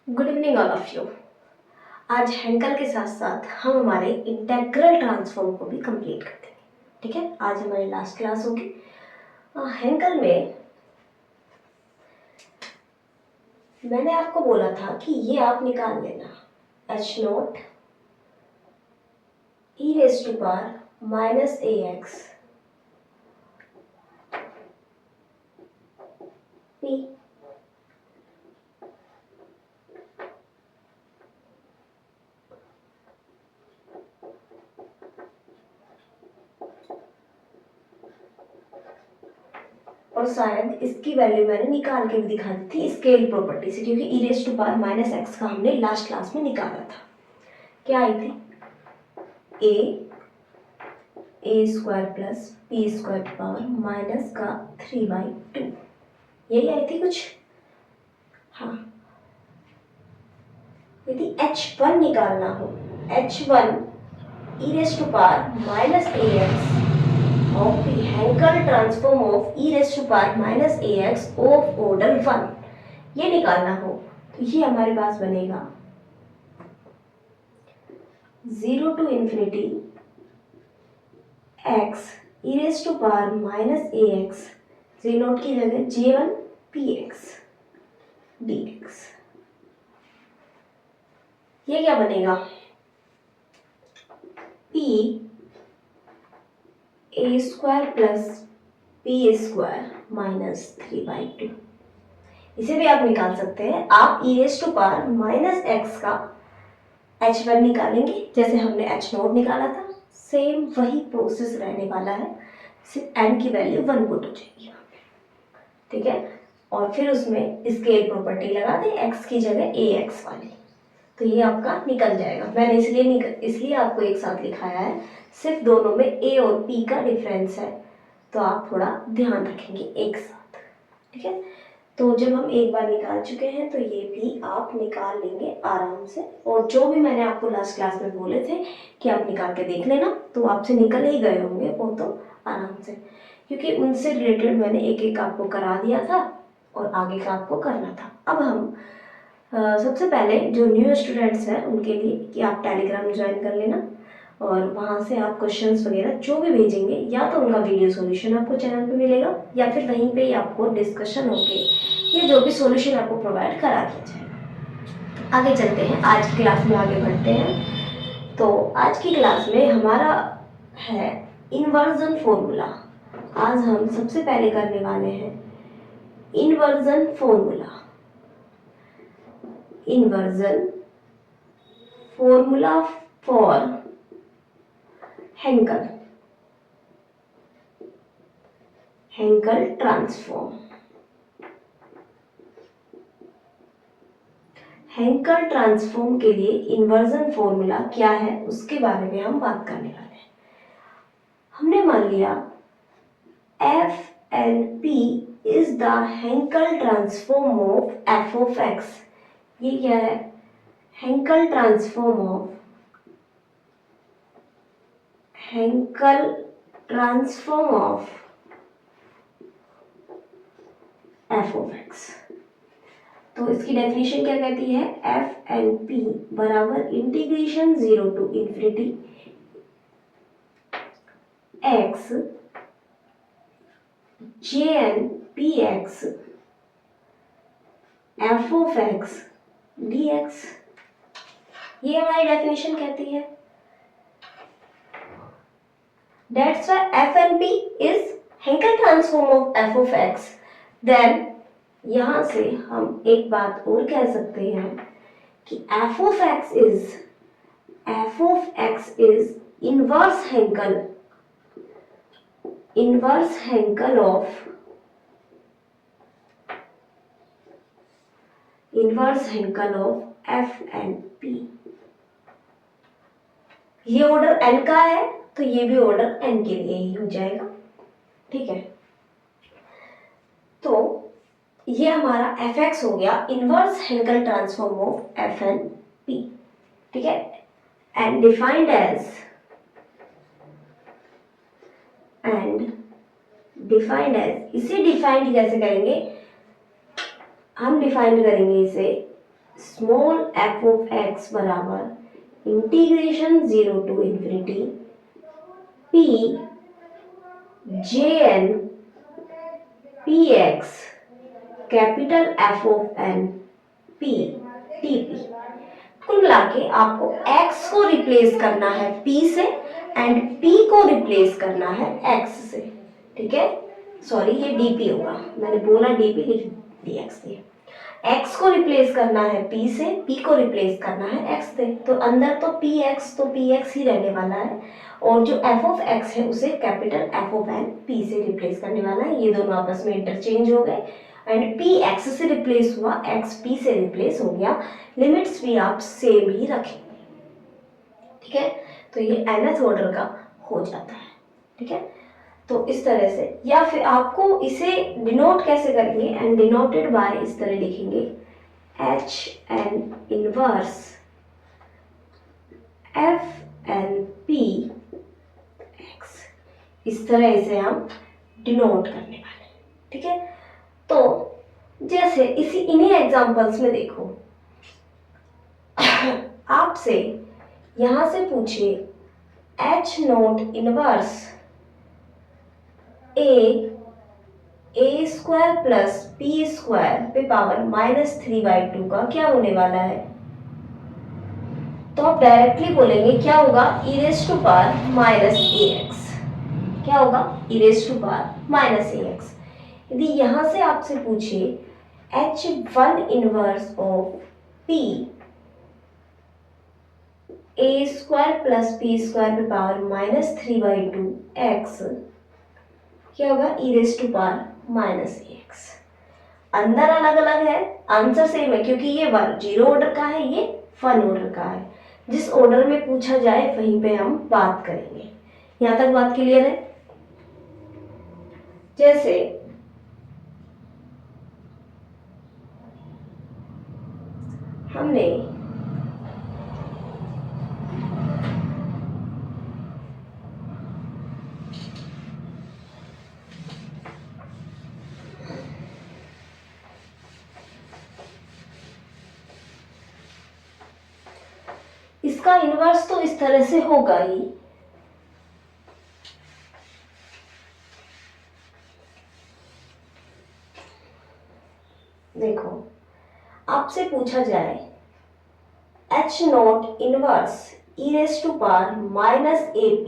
Good evening all of you. आज Henkel के साथ साथ हम हमारे इंटेग्रल ट्रांसफॉर्म को भी कंप्लीट कर देंगे। ठीक है, आज हमारी लास्ट क्लास होगी। हैंकल में मैंने आपको बोला था कि ये आप निकाल लेना h naught e raise to power minus a x p और शायद इसकी वैल्यू मैंने निकाल के भी दिखा दी थी स्केल प्रॉपर्टी से, क्योंकि e raise to power minus x का हमने लास्ट क्लास में निकाला था। क्या आई थी? A square plus p square power minus का 3/2, यही आई थी कुछ। हाँ, यदि h1 निकालना हो, h1 e raise to power minus a x of the Hankel transform of e raise to power minus a x of order 1, ये निकालना हो तो ये हमारे पास बनेगा 0 to infinity x e raise to power minus a x, g naught की जगह j1 px dx। ये क्या बनेगा? p a square plus p square minus 3/2। इसे भी आप निकाल सकते हैं। आप e raise to power minus x का h1 निकालेंगे जैसे हमने h नोट निकाला था, सेम वही प्रोसेस रहने वाला है, सिर्फ n की वैल्यू 1 पुट हो जाएगी। ठीक है, और फिर उसमें स्केल प्रॉपर्टी लगा दें x की जगह ax वाली, तो ये आपका निकल जाएगा। मैंने इसलिए आपको एक साथ लिखाया है, सिर्फ दोनों में a और p का डिफरेंस है, तो आप थोड़ा ध्यान रखेंगे एक साथ। ठीक है, तो जब हम एक बार निकाल चुके हैं तो ये भी आप निकाल लेंगे आराम से। और जो भी मैंने आपको लास्ट क्लास में बोले थे कि आप निकाल के देख लेना, तो आपसे निकल ही गए होंगे वो तो आराम से, क्योंकि उनसे रिलेटेड मैंने एक एक आपको करा दिया था और आगे का आपको करना था। अब हम सबसे पहले जो न्यू स्टूडेंट्स हैं उनके लिए कि आप टेलीग्राम ज्वाइन कर लेना, और वहाँ से आप क्वेश्चंस वगैरह जो भी भेजेंगे, या तो उनका वीडियो सॉल्यूशन आपको चैनल पे मिलेगा, या फिर वहीं पे ही आपको डिस्कशन होके ये जो भी सॉल्यूशन आपको प्रोवाइड करा दिया जाएगा। आगे चलते हैं, आज की क्लास में आगे बढ़ते हैं। तो आज की क्लास में हमारा है इन्वर्जन फॉर्मूला। आज हम सबसे पहले करने वाले हैं inversion formula. Inversion formula for Henkel transform. Henkel transform के लिए इन्वर्जन फॉर्मूला क्या है उसके बारे में हम बात करने वाले हैं। हमने मान लिया f and p is the Henkel transform of f of x। ये क्या है? Henkel transform of f of x। तो इसकी डेफिनेशन क्या कहती है? f and p बराबर integration 0 to infinity x jn px f of x dx। ये हमारी डेफिनेशन कहती है। That's why f and p is Henkel transform of f of x। Then यहाँ से हम एक बात और कह सकते हैं कि f of x is inverse Henkel of f and p। ये ऑर्डर n का है तो ये भी ऑर्डर n के लिए ही हो जाएगा। ठीक है, तो ये हमारा fx हो गया inverse Hankel transform of f and p। ठीक है, एंड डिफाइंड एज इसे डिफाइंड कैसे करेंगे? हम डिफाइंड करेंगे इसे स्मॉल एफ ऑफ एक्स बराबर integration 0 to infinity p j n p x capital f of n p t p. कुल मिला के आपको x को रिप्लेस करना है p से एंड p को रिप्लेस करना है x से। ठीक है, सॉरी ये dp होगा, मैंने बोला dp लिख dx दिया। x को रिप्लेस करना है p से, p को रिप्लेस करना है x से। तो अंदर तो px ही रहने वाला है और जो f ऑफ x है उसे capital f of n p से रिप्लेस करने वाला है। ये दोनों आपस में इंटरचेंज हो गए एंड p x से रिप्लेस हुआ, x p से रिप्लेस हो गया। लिमिट्स भी आप सेम ही रखेंगे। ठीक है, तो ये nth ऑर्डर का हो जाता है। ठीक है, तो इस तरह से, या फिर आपको इसे डिनोट कैसे करेंगे, एंड डिनोटेड बाय इस तरह लिखेंगे h n inverse f n p x, इस तरह इसे हम डिनोट करने वाले हैं। ठीक है, तो जैसे इन्हीं एग्जांपल्स में देखो, आपसे यहां से पूछे एच नोट इनवर्स ए स्क्वायर प्लस पी स्क्वायर पे पावर -3/2 का क्या होने वाला है, तो आप डायरेक्टली बोलेंगे क्या होगा, ई रेज टू पावर -ax। क्या होगा, ई रेज टू पावर -ax। यदि यहां से आपसे पूछे h1 inverse of p A square plus p square पे पावर -3/2 x, क्या होगा, ई रेज टू पावर -ax। अंदर अलग अलग है, आंसर सेम है क्योंकि ये 0 ऑर्डर का है, ये 1 ऑर्डर का है। जिस ऑर्डर में पूछा जाए वहीं पे हम बात करेंगे। यहां तक बात क्लियर है। जैसे हमने इसका इनवर्स तो इस तरह से होगा ही, देखो आपसे पूछा जाए h naught inverse e raise to power -ap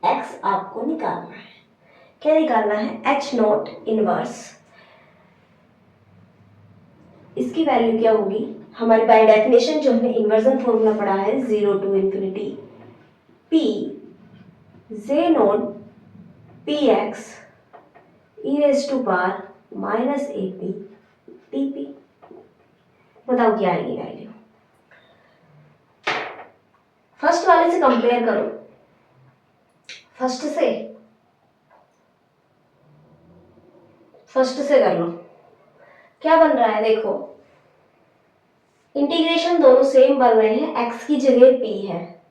x आपको निकालना है। क्या निकालना है, एच नॉट इनवर्स। इसकी वैल्यू क्या होगी, हमारे बाय डेफिनेशन जो हमने इन्वर्जन फॉर्मूला पढ़ा है 0 to infinity p j naught p x e raise to power -ap t p. बताओ क्या आएगी वैल्यू। फर्स्ट वाले से कंपेयर करो, फर्स्ट से कर लो, क्या बन रहा है देखो, इंटीग्रेशन दोनों सेम बन रहे हैं, x की जगह p है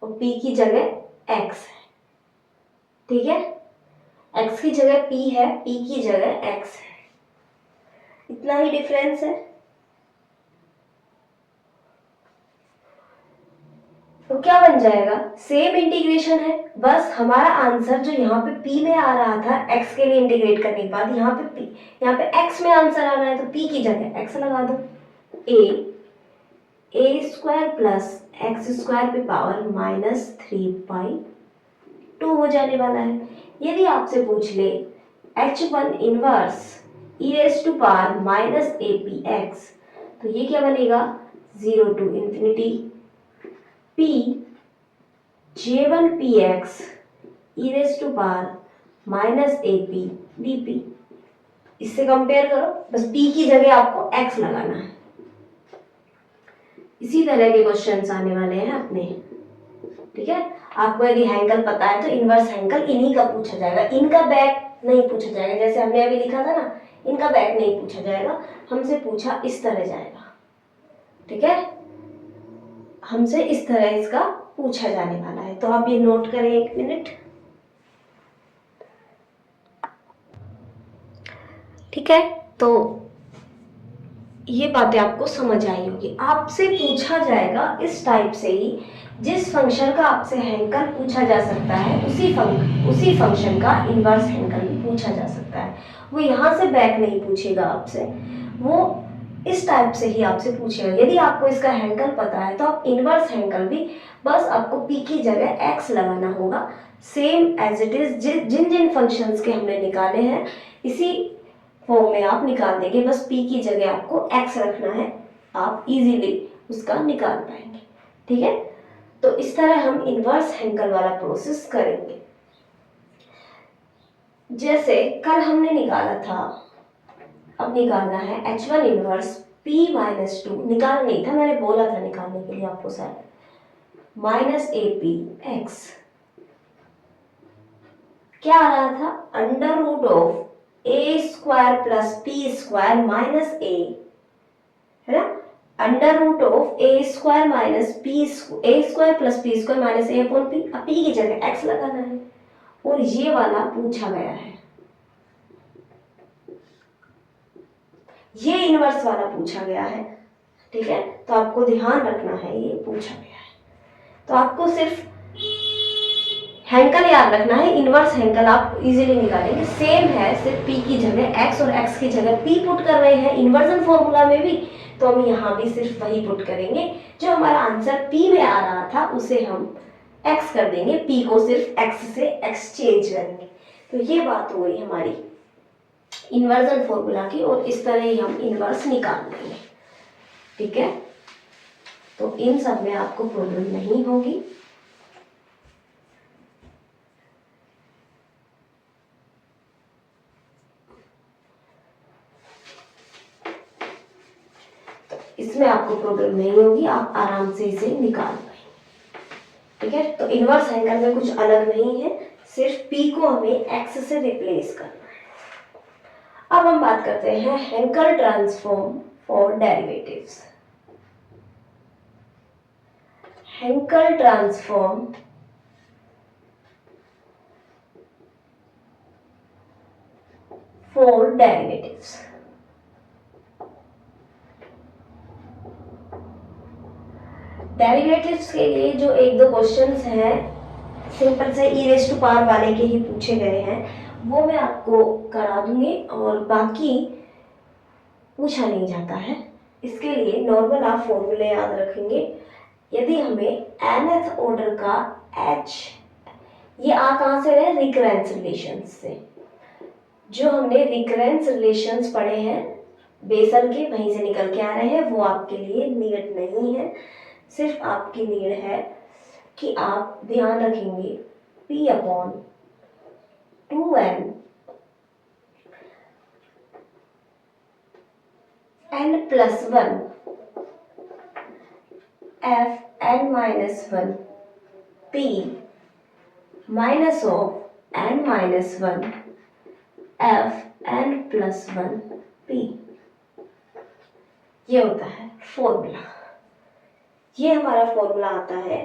और p की जगह x है। ठीक है, x की जगह p है, p की जगह x है, इतना ही डिफरेंस है। तो क्या बन जाएगा, सेम इंटीग्रेशन है, बस हमारा आंसर जो यहाँ पे p में आ रहा था x के लिए इंटीग्रेट करने के बाद यहाँ पे x में आंसर आना है, तो p की जगह x लगा दो। ए स्क्वायर प्लस एक्स स्क्वायर पे पावर -3/2 हो जाने वाला है। यदि आपसे पूछ ले h1 inverse e raise to power -apx, तो ये क्या बनेगा, 0 to infinity p j1px e raise to power -ap dp। इससे कंपेयर करो, बस p की जगह आपको x लगाना है। इसी तरह के क्वेश्चंस आने वाले हैं अपने। ठीक है, आपको यदि हैंकल पता है तो इनवर्स हैंकल इन्हीं का पूछा जाएगा, इनका बैक नहीं पूछा जाएगा। जैसे हमने अभी लिखा था ना, इनका बैक नहीं पूछा जाएगा, हमसे पूछा इस तरह जाएगा। ठीक है, हमसे इस तरह इसका पूछा जाने वाला है, तो आप ये नोट करें 1 मिनट। ठीक है, तो ये बातें आपको समझ आई होगी। आपसे पूछा जाएगा इस टाइप से ही, जिस फंक्शन का आपसे हैंकल पूछा जा सकता है उसी फंक्शन का इनवर्स हैंकल भी पूछा जा सकता है। वो यहाँ से बैक नहीं पूछेगा आपसे, वो इस टाइप से ही आपसे पूछेगा। यदि आपको इसका हैंकल पता है तो आप इनवर्स हैंकल भी बस आपको p की जगह x लगाना होगा, सेम एज इट इज जिन जिन फंक्शंस के हमने निकाले हैं इसी फॉर्म में आप निकाल देंगे। बस p की जगह आपको x रखना है, आप इजीली उसका निकाल पाएंगे। ठीक है, तो इस तरह हम इनवर्स हैंकल वाला प्रोसेस करेंगे। जैसे कल हमने निकाला था, अब निकालना है h1 इनवर्स p माइनस 2। निकालना नहीं था, मैंने बोला था निकालने के लिए आपको शायद, माइनस ए पी एक्स। क्या आ रहा था, under root of a square plus p square minus a, है ना, under root of a square minus p, a square plus p square minus a upon p. अब पी की जगह x लगाना है और ये वाला पूछा गया है, ये इनवर्स वाला पूछा गया है। ठीक है, तो आपको ध्यान रखना है ये पूछा गया है, तो आपको सिर्फ हैंकल याद रखना है। इनवर्स हैंकल आप इजीली निकालेंगे, सेम है, सिर्फ p की जगह x और x की जगह p पुट कर रहे हैं इन्वर्जन फॉर्मूला में भी, तो हम यहाँ भी सिर्फ वही पुट करेंगे। जो हमारा आंसर p में आ रहा था उसे हम x कर देंगे, p को सिर्फ x से एक्सचेंज करेंगे। तो ये बात हो गई हमारी इन्वर्जन फॉर्मूला की, और इस तरह ही हम इनवर्स निकाल लेंगे। ठीक है, तो इन सब में आपको प्रॉब्लम नहीं होगी। इसमें आपको प्रॉब्लम नहीं होगी, आप आराम से इसे निकाल पाएंगे। ठीक है, तो इनवर्स हैंकल में कुछ अलग नहीं है, सिर्फ p को हमें x से रिप्लेस करना है। अब हम बात करते हैं Henkel transform for derivatives. Henkel transform for derivatives. Derivatives के लिए जो एक दो क्वेश्चंस हैं सिंपल से ई रेज़ टू पावर वाले के ही पूछे गए हैं, वो मैं आपको करा दूंगी, और बाकी पूछा नहीं जाता है। इसके लिए नॉर्मल आप फॉर्मूले याद रखेंगे। यदि हमें nth ऑर्डर का h, ये आ कहाँ से है, रिकरेंस रिलेशंस से। जो हमने रिकरेंस रिलेशंस पढ़े हैं बेसल के, वहीं से निकल के आ रहे हैं, वो आपके लिए नीड नहीं है। सिर्फ आपकी नीड है कि आप ध्यान रखेंगे p upon 2n n plus 1 f n minus 1 p minus of n minus 1 f n plus 1 p। ये होता है फॉर्मूला, ये हमारा फॉर्मूला आता है।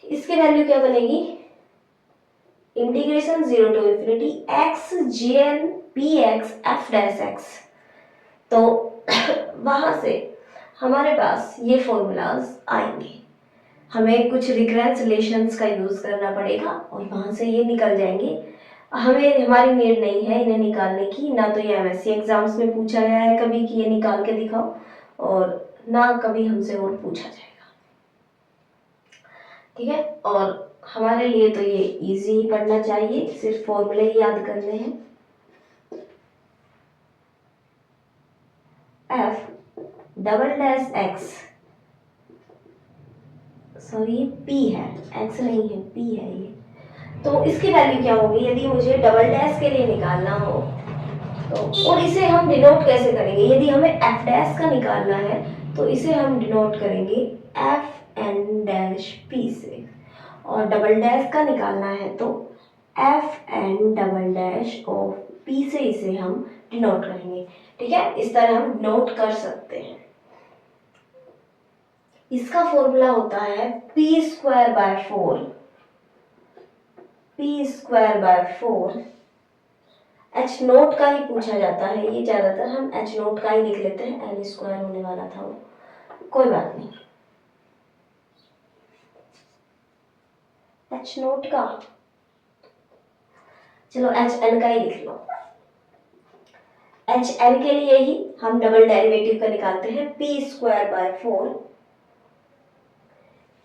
इसकी वैल्यू क्या बनेगी, integration 0 to infinity x jn px f dash x। तो वहां से हमारे पास ये फॉर्मूलाज आएंगे, हमें कुछ रिकरेंस रिलेशंस का यूज करना पड़ेगा और वहां से ये निकल जाएंगे। हमें हमारी नीड नहीं है इन्हें निकालने की, ना तो ये एमएससी एग्जाम्स में पूछा गया है कभी कि ये निकाल के दिखाओ, और ना कभी हमसे और पूछा जाएगा। ठीक है, और हमारे लिए तो ये इजी ही पढ़ना चाहिए, सिर्फ फॉर्मूले ही याद करने हैं। f double dash x, sorry ये p है, x नहीं है, p है ये। तो इसकी वैल्यू क्या होगी, यदि मुझे डबल डैश के लिए निकालना हो तो, और इसे हम डिनोट कैसे करेंगे, यदि हमें f डैश का निकालना है तो इसे हम डिनोट करेंगे f n डैश p से, और डबल डैश का निकालना है तो f n double dash of p से इसे हम डिनोट करेंगे। ठीक है, इस तरह हम नोट कर सकते हैं। इसका फॉर्मूला होता है P square by 4, P square by 4 H note का ही पूछा जाता है, ये ज़्यादातर हम एच नोट का ही लिख लेते हैं, एन स्क्वायर होने वाला था वो, कोई बात नहीं। एच नोट का, चलो एच एन का ही लिख लो। एच एन के लिए ही हम डबल डेरिवेटिव का निकालते हैं, पी स्क्वायर बाय 4,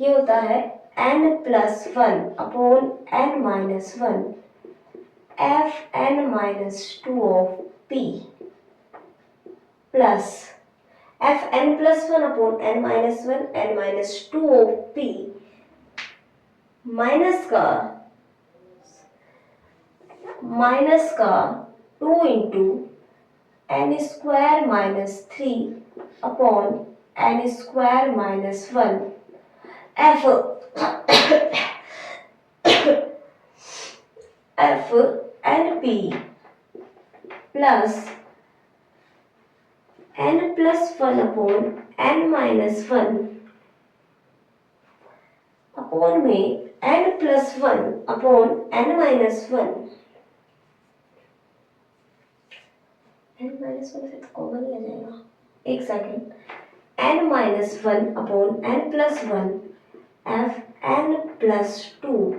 ये होता है n plus 1 upon n minus 1 f n minus 2 of p plus f n plus 1 upon n minus 1 n minus 2 of p minus का 2 into n square minus 3 upon n square minus 1 f f n p plus n plus 1 upon n minus 1 upon में n plus 1 upon n minus 1, n minus 1 से तो common ही आ जाएगा, एक second, n minus 1 upon n plus 1 f n plus 2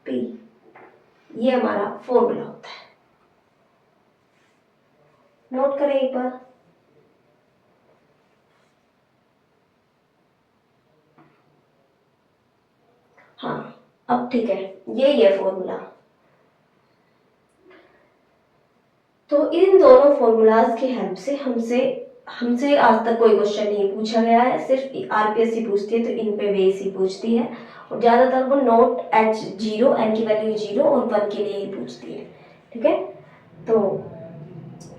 p, ये हमारा formula होता है। नोट करें एक बार। हाँ अब ठीक है, ये फॉर्मूला। तो इन दोनों फॉर्मूलाज की हेल्प से हमसे आज तक कोई क्वेश्चन नहीं पूछा गया है, सिर्फ आरपीएससी पूछती है तो इन पे बेस ही पूछती है, और ज़्यादातर वो नोट एच 0 एन की वैल्यू 0 और 1 के लिए ही पूछती है। ठीक है, तो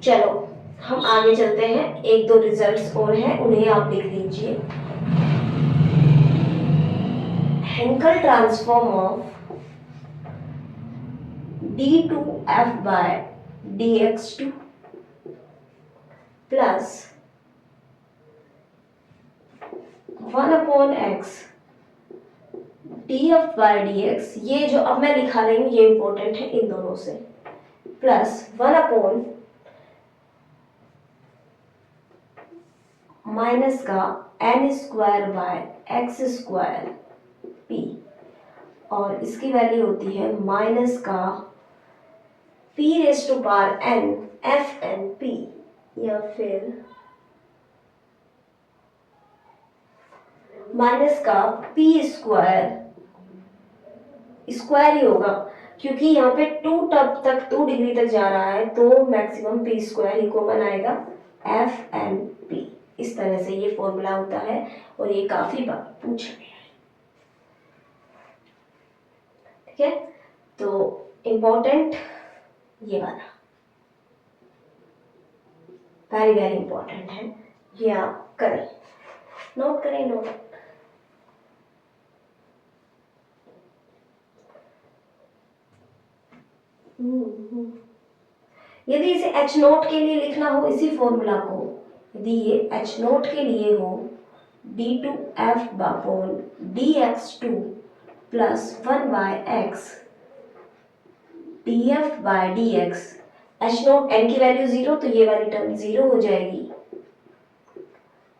चलो हम आगे चलते हैं, एक दो रिजल्ट्स और हैं, उन्हें आप लिख लीजिए। Hankel transform of d2f by dx2 plus 1 upon x df by dx, ये जो अब मैं लिखा रही हूँ ये इंपॉर्टेंट है इन दोनों से, प्लस 1 अपॉन माइनस का n square by x square p, और इसकी वैल्यू होती है माइनस का p raise to power n f n p, या फिर माइनस का पी स्क्वायर ही होगा, क्योंकि यहाँ पे 2 डिग्री तक जा रहा है तो मैक्सिमम पी स्क्वायर ही कॉमन आएगा, एफ एन पी। इस तरह से ये फॉर्मूला होता है और ये काफी बार पूछा गया है। ठीक है, तो इम्पोर्टेंट ये वाला वेरी वेरी इंपॉर्टेंट है, ये आप करें, नोट करें, नोट। यदि इसे एच नोट के लिए लिखना हो इसी फॉर्मूला को, यदि ये एच नोट के लिए हो d2f upon dx2 plus 1 by x df by dx, h naught n की वैल्यू 0 तो ये वाली टर्म 0 हो जाएगी,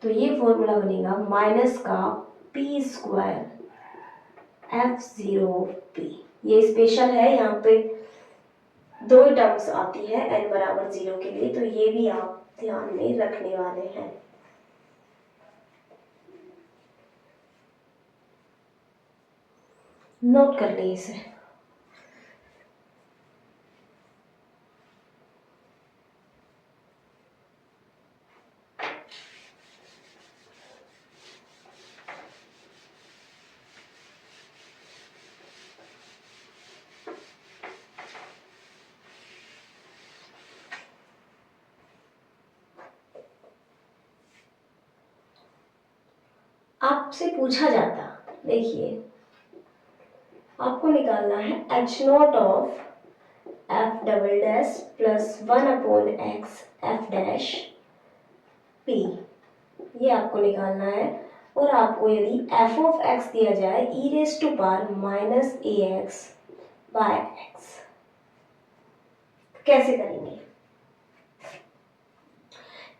तो ये फॉर्मूला बनेगा माइनस का पी स्क्वायर एफ 0 पी। ये स्पेशल है, यहाँ पे 2 टर्म्स आती है n बराबर 0 के लिए, तो ये भी आप ध्यान में रखने वाले हैं। नोट कर लीजिए इसे। आपसे पूछा जाता, देखिए आपको निकालना है H note of F double dash plus 1 upon x F dash P, ये आपको निकालना है, और आपको यदि एफ ऑफ एक्स दिया जाए e raise to power minus a x by x, कैसे करेंगे?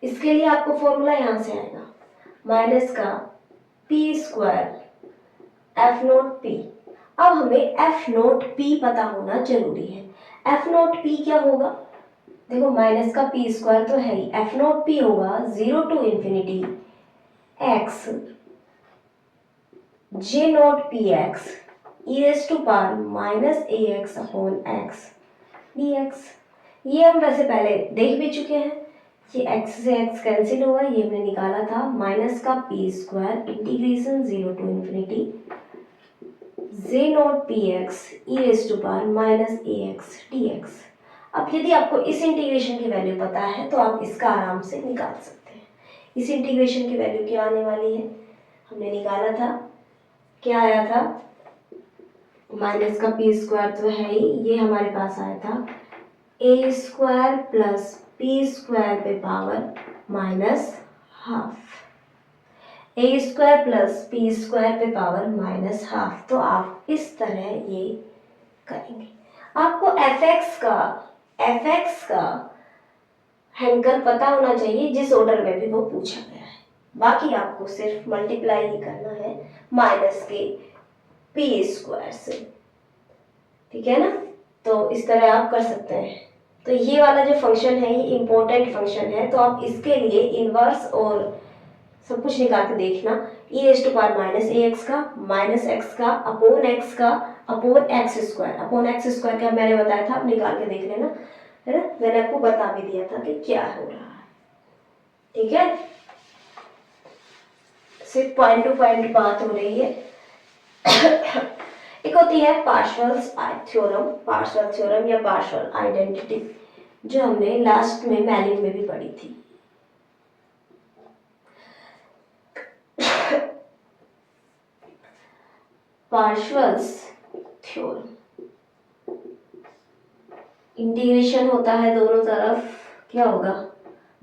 इसके लिए आपको फॉर्मूला यहां से आएगा, माइनस का p square F note P. अब हमें एफ नोट पी पता होना जरूरी है। एफ नोट पी क्या होगा? देखो माइनस का पी स्क्वायर तो है ही, एफ नोट पी होगा 0 to infinity x j naught p x e raise to power minus a x upon x d x. ये हम वैसे पहले देख भी चुके हैं, ये x से x कैंसिल हुआ, ये हमने निकाला था माइनस का p square integration 0 to infinity j naught p x e raise to power minus a x d x. अब यदि आपको इस इंटीग्रेशन की वैल्यू पता है तो आप इसका आराम से निकाल सकते हैं। इस इंटीग्रेशन की वैल्यू क्या आने वाली है? हमने निकाला था, क्या आया था? माइनस का पी स्क्वायर तो है ही, ये हमारे पास आया था ए स्क्वायर प्लस पी स्क्वायर पे पावर माइनस हाफ, ए स्क्वायर प्लस पी स्क्वायर पे पावर माइनस हाफ। तो आप इस तरह ये करेंगे। आपको एफ एक्स का हैंकल पता होना चाहिए जिस ऑर्डर में भी वो पूछा गया है। बाकी आपको सिर्फ मल्टीप्लाई ही करना है माइनस के पी स्क्वायर से, ठीक है ना? तो इस तरह आप कर सकते हैं। तो ये वाला जो फंक्शन है ये इम्पोर्टेंट फंक्शन है, तो आप इसके लिए इनवर्स और सब कुछ निकाल के देखना। E raise to power minus a x का माइनस एक्स का अपॉन एक्स का upon x square. Upon x square का मैंने बताया था, आप निकाल के देख लेना, है ना? मैंने आपको बता भी दिया था कि क्या हो रहा है, ठीक है? सिर्फ पॉइंट टू पॉइंट बात हो रही है। एक होती है पार्शियल थ्योरम या पार्शियल आइडेंटिटी, जो हमने लास्ट में मैलिन में भी पढ़ी थी। पार्शियल थ्योरम इंटीग्रेशन होता है दोनों तरफ, क्या होगा?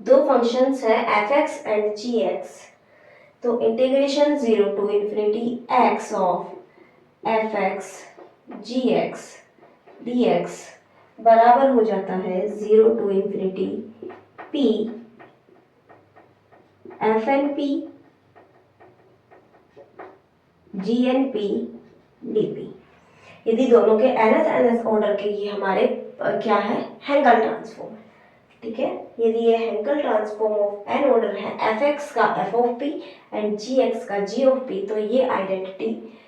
दो फंक्शंस हैं f x and g x, तो integration 0 to infinity x of f x g x d x बराबर हो जाता है 0 to infinity p f n p g n p d p. यदि दोनों के nth ऑर्डर के ये हमारे क्या है? हेंकल ट्रांसफॉर्म है, ठीक है? यदि ये Hankel transform of n order है एफ एक्स का f of p and g x का जी ऑफ पी, तो ये आइडेंटिटी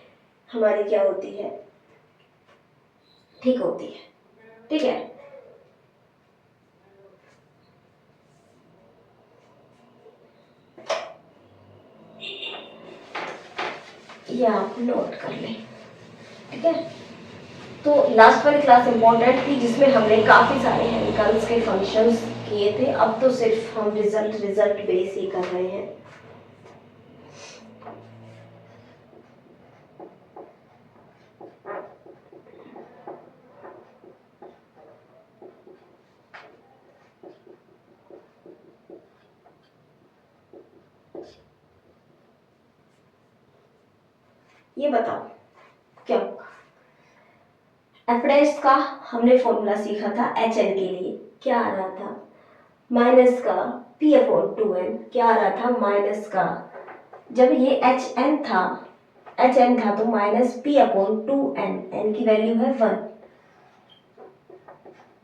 हमारी क्या होती है? ठीक होती है, ठीक है? ये आप नोट कर लें, ठीक है? तो लास्ट वाली क्लास इंपॉर्टेंट थी जिसमें हमने काफ़ी सारे हेंकल्स के फंक्शंस किए थे। अब तो सिर्फ हम रिजल्ट बेस ही कर रहे हैं। ये बताओ क्या होगा? एफ डैश का हमने फॉर्मूला सीखा था एच एन के लिए, क्या आ रहा था? माइनस का पी अपॉन 2n। क्या आ रहा था? माइनस का, जब ये एच एन था तो minus P upon 2n, n की वैल्यू है 1,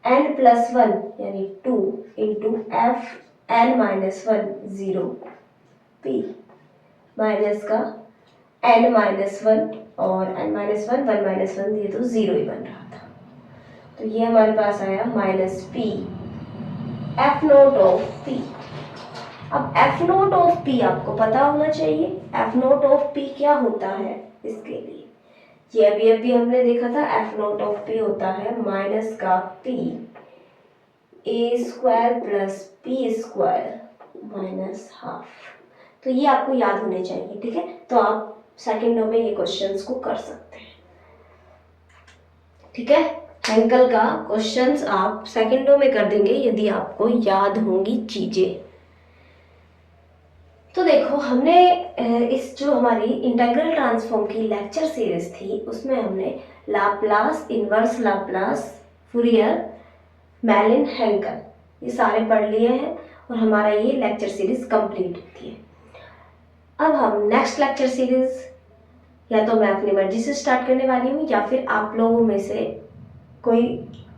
n प्लस 1 यानी 2 into F n minus 1 0 p minus का n माइनस 1 और n माइनस 1 1 माइनस 1, ये तो 0 ही बन रहा था। तो ये हमारे पास आया minus P F note of P. अब एफ नोट ऑफ पी आपको पता होना चाहिए। एफ नोट ऑफ पी क्या होता है? इसके लिए ये अभी हमने देखा था, एफ नोट ऑफ पी होता है माइनस का P a square plus p square minus half. तो ये आपको याद होने चाहिए, ठीक है? तो आप सेकेंडों में ये क्वेश्चंस को कर सकते हैं, ठीक है? हेंकल का क्वेश्चंस आप सेकेंडों में कर देंगे यदि आपको याद होंगी चीजें। तो देखो हमने इस जो हमारी इंटीग्रल ट्रांसफॉर्म की लेक्चर सीरीज थी उसमें हमने लाप्लास, इनवर्स लाप्लास, फूरियर मैलिन हेंकल, ये सारे पढ़ लिए हैं और हमारा ये लेक्चर सीरीज कंप्लीट होती है। अब हम नेक्स्ट लेक्चर सीरीज या तो मैं अपनी मर्जी से स्टार्ट करने वाली हूँ या फिर आप लोगों में से कोई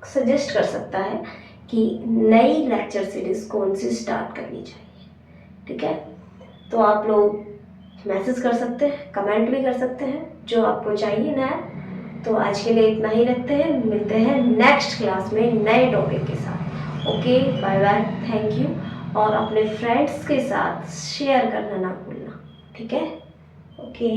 सजेस्ट कर सकता है कि नई लेक्चर सीरीज कौन सी स्टार्ट करनी चाहिए। ठीक है, तो आप लोग मैसेज कर सकते हैं, कमेंट भी कर सकते हैं जो आपको चाहिए ना। तो आज के लिए इतना ही रखते हैं, मिलते हैं नेक्स्ट क्लास में नए टॉपिक के साथ। Okay, bye bye, thank you. और अपने फ्रेंड्स के साथ शेयर करना ना भूलना। ठीक है, ओके।